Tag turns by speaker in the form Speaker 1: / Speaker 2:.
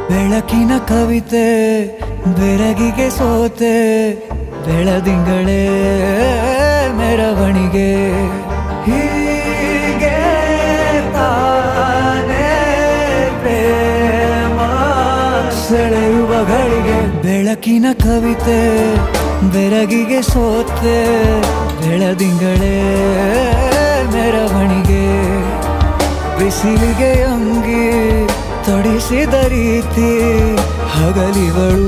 Speaker 1: ಬೆಳಕಿನ ಕವಿತೆ ಬೆರಗಿಗೆ ಸೋತೆ ಬೆಳದಿಂಗಳೇ ಮೆರವಣಿಗೆ ಹೀಗೆ ತಾನೇ ಪ್ರೇಮ ಸೆಳೆಯುವ ಗಳಿಗೆ ಬೆಳಕಿನ ಕವಿತೆ ಬೆರಗಿಗೆ ಸೋತೆ ಬೆಳದಿಂಗಳೇ ಮೆರವಣಿಗೆ ಬಿಸಿಲಿಗೆ ಅಂಗಿ ತೊಡಿಸಿದ ರೀತಿ ಹಗಲಿಗಳು